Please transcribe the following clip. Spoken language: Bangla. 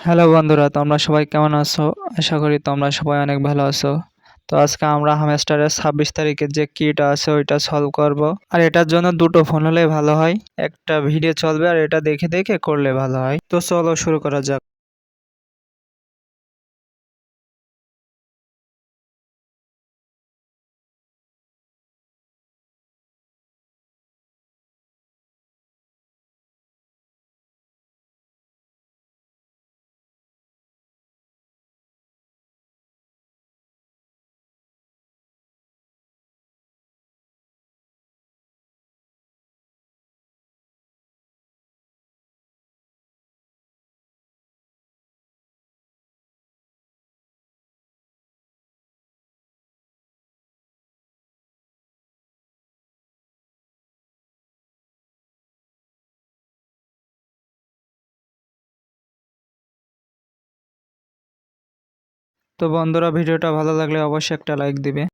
হ্যালো বন্ধুরা, তোমরা সবাই কেমন আছো? আশা করি তোমরা সবাই অনেক ভালো আছো। তো আজকে আমরা হামস্টারের ২৬ তারিখের যে কিটা আছে ওইটা সলভ করব। আর এটার জন্য দুটো ফোন হলেই ভালো হয়। একটা ভিডিও চলবে আর এটা দেখে দেখে করলে ভালো হয়। তো চলো শুরু করা যাক। তো বন্ধুরা, ভিডিওটা ভালো লাগলে অবশ্যই একটা লাইক দিবে।